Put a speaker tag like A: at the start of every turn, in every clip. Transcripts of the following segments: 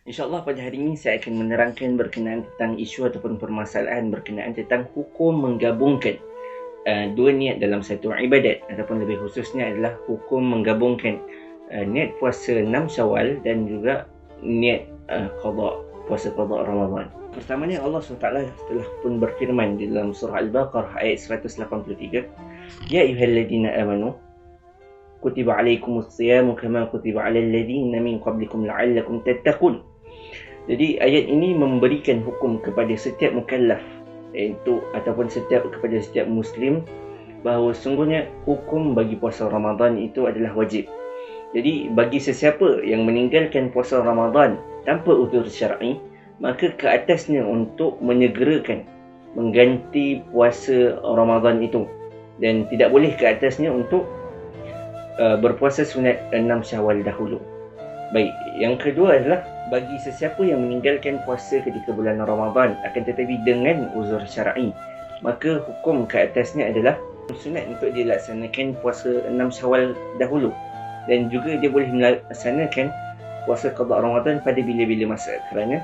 A: InsyaAllah pada hari ini saya akan menerangkan berkenaan tentang isu ataupun permasalahan berkenaan tentang hukum menggabungkan dua niat dalam satu ibadat, ataupun lebih khususnya adalah hukum menggabungkan niat puasa 6 Syawal dan juga niat puasa qada Ramadan. Pertamanya Allah SWT telah pun berfirman di dalam surah Al-Baqarah ayat 183, Ya ayyuhalladzina amanu kutiba alaikumus siyamu kama kutiba alal ladzina min qablikum la'allakum tattaqun. Jadi ayat ini memberikan hukum kepada setiap mukallaf, iaitu ataupun kepada setiap muslim, bahawa sungguhnya hukum bagi puasa Ramadan itu adalah wajib. Jadi bagi sesiapa yang meninggalkan puasa Ramadan tanpa uzur syar'i, maka ke atasnya untuk menyegerakan mengganti puasa Ramadan itu, dan tidak boleh ke atasnya untuk berpuasa sunat 6 Syawal dahulu. Baik, yang kedua adalah bagi sesiapa yang meninggalkan puasa ketika bulan Ramadan akan tetapi dengan uzur syar'i, maka hukum ke atasnya adalah sunat untuk dilaksanakan puasa 6 Syawal dahulu, dan juga dia boleh melaksanakan puasa qada Ramadan pada bila-bila masa, kerana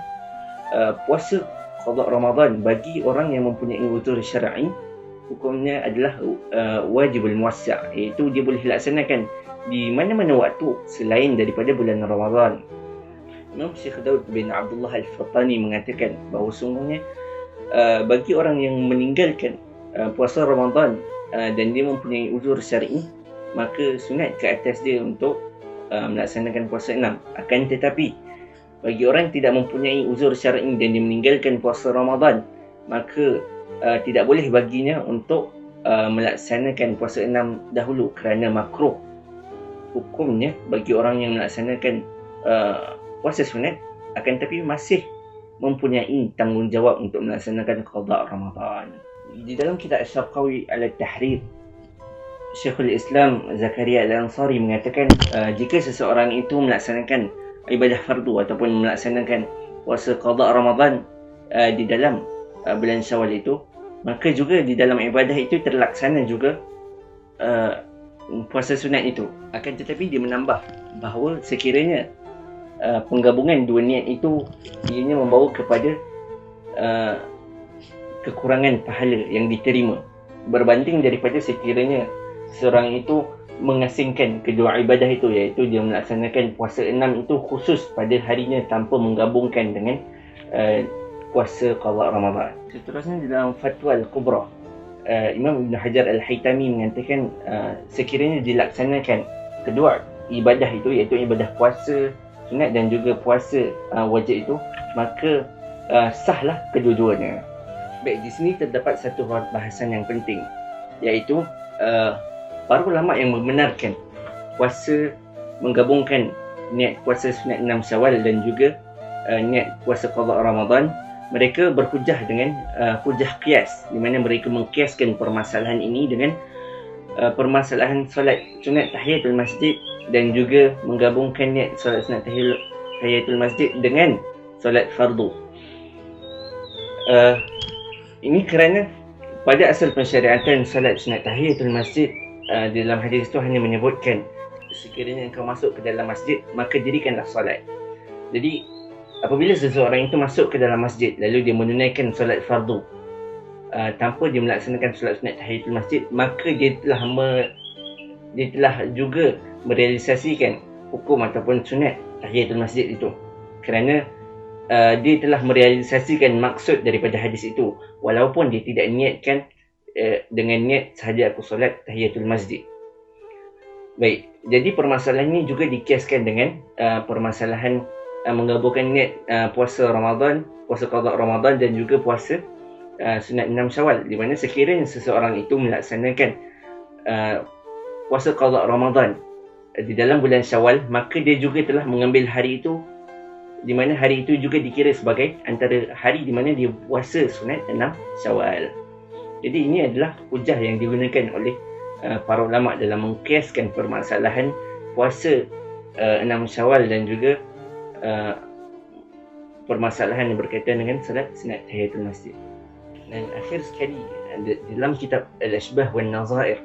A: puasa qada Ramadan bagi orang yang mempunyai uzur syar'i hukumnya adalah wajibul muwassa', iaitu dia boleh laksanakan di mana-mana waktu selain daripada bulan Ramadan. Imam Syekh Daud bin Abdullah Al-Fattani mengatakan bahawa sungguhnya bagi orang yang meninggalkan puasa Ramadan dan dia mempunyai uzur syar'i, maka sunat ke atas dia untuk melaksanakan puasa 6. Akan tetapi bagi orang yang tidak mempunyai uzur syar'i dan dia meninggalkan puasa Ramadan, maka tidak boleh baginya untuk melaksanakan puasa 6 dahulu, kerana makruh hukumnya bagi orang yang melaksanakan puasa sunat akan tetapi masih mempunyai tanggungjawab untuk melaksanakan qada Ramadan. Di dalam kitab Asy-Syarqawi Al-Tahrir, Syekhul Islam Zakaria Al-Ansari mengatakan jika seseorang itu melaksanakan ibadah fardu ataupun melaksanakan puasa qada Ramadan di dalam bulan Syawal itu, maka juga di dalam ibadah itu terlaksana juga puasa sunat itu. Akan tetapi dia menambah bahawa sekiranya penggabungan dua niat itu ianya membawa kepada kekurangan pahala yang diterima, berbanding daripada sekiranya seorang itu mengasingkan kedua ibadah itu, iaitu dia melaksanakan puasa 6 itu khusus pada harinya tanpa menggabungkan dengan puasa qada Ramadan. Seterusnya dalam Fatwa Al-Kubra, Imam Ibn Hajar Al-Haytami mengatakan sekiranya dilaksanakan kedua ibadah itu, iaitu ibadah puasa sunat dan juga puasa wajib itu, maka sahlah kedua-duanya. Baik, di sini terdapat satu bahasan yang penting, iaitu para ulama yang membenarkan puasa menggabungkan niat puasa sunat 6 Syawal dan juga niat puasa qada Ramadan, mereka berhujah dengan hujah qiyas, di mana mereka mengkiaskan permasalahan ini dengan permasalahan solat sunat tahiyatul masjid dan juga menggabungkan niat solat sunat tahiyatul masjid dengan solat fardu. Ini kerana pada asal pensyariatan solat sunat tahiyatul masjid di dalam hadis itu hanya menyebutkan sekiranya engkau masuk ke dalam masjid maka dirikanlah solat. Jadi apabila seseorang itu masuk ke dalam masjid lalu dia menunaikan solat fardu tanpa dia melaksanakan solat sunat tahiyatul masjid, maka dia telah juga merealisasikan hukum ataupun sunat tahiyatul masjid itu, kerana dia telah merealisasikan maksud daripada hadis itu, walaupun dia tidak niatkan dengan niat sahaja aku solat tahiyatul masjid. Baik, jadi permasalahan ini juga dikiaskan dengan permasalahan menggabungkan niat puasa Ramadan, puasa qada Ramadan dan juga puasa sunat 6 Syawal, di mana sekiranya seseorang itu melaksanakan puasa qada Ramadan di dalam bulan Syawal, maka dia juga telah mengambil hari itu, di mana hari itu juga dikira sebagai antara hari di mana dia puasa sunat 6 Syawal. Jadi ini adalah hujah yang digunakan oleh para ulama dalam mengkiaskan permasalahan puasa 6 Syawal dan juga permasalahan yang berkaitan dengan salat sunat tahiyatul masjid. Dan akhir sekali, dalam kitab Al-Ashbah wan Nazair,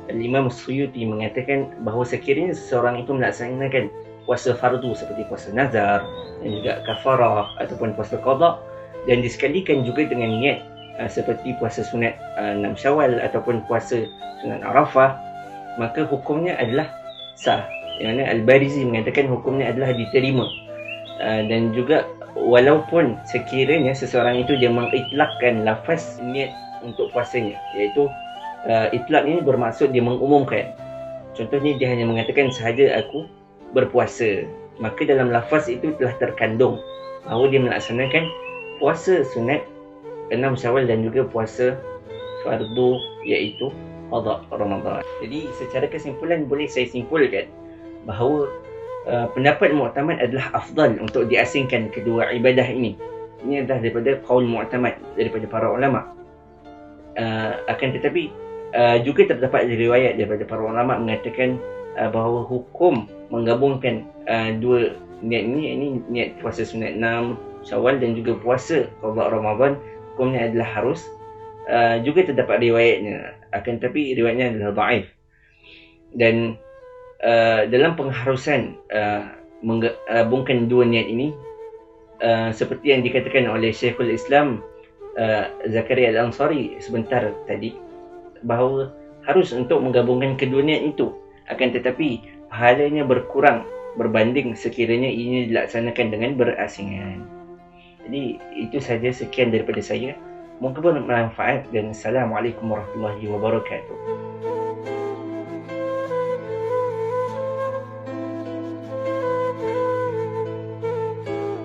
A: Al-Imam Suyuti mengatakan bahawa sekiranya seseorang itu melaksanakan puasa fardu seperti puasa nazar dan juga kafarah ataupun puasa qada, dan disekalikan juga dengan niat seperti puasa sunat 6 Syawal ataupun puasa sunat Arafah, maka hukumnya adalah sah. Yang mana Al-Barizi mengatakan hukumnya adalah diterima. Dan juga walaupun sekiranya seseorang itu dia mengitlakkan lafaz niat untuk puasanya, iaitu itlak ini bermaksud dia mengumumkan. Contohnya dia hanya mengatakan sahaja aku berpuasa, maka dalam lafaz itu telah terkandung bahawa dia melaksanakan puasa sunat 6 Syawal dan juga puasa fardu iaitu qada Ramadan. Jadi secara kesimpulan boleh saya simpulkan bahawa pendapat mu'tamad adalah afdal untuk diasingkan kedua ibadah ini. Ini adalah daripada qaul mu'tamad daripada para ulama. Akan tetapi juga terdapat riwayat daripada para ulama mengatakan bahawa hukum menggabungkan dua niat ini niat puasa sunat 6 Syawal dan juga puasa qada Ramadan, hukumnya adalah harus. Juga terdapat riwayatnya, akan tetapi riwayatnya adalah dhaif. Dan dalam pengharusan menggabungkan dua niat ini, seperti yang dikatakan oleh Syekhul Islam Zakaria Al-Ansari sebentar tadi, bahawa harus untuk menggabungkan kedua niat itu, akan tetapi pahalanya berkurang berbanding sekiranya ini dilaksanakan dengan berasingan. Jadi itu saja, sekian daripada saya. Moga bermanfaat dan Assalamualaikum warahmatullahi wabarakatuh.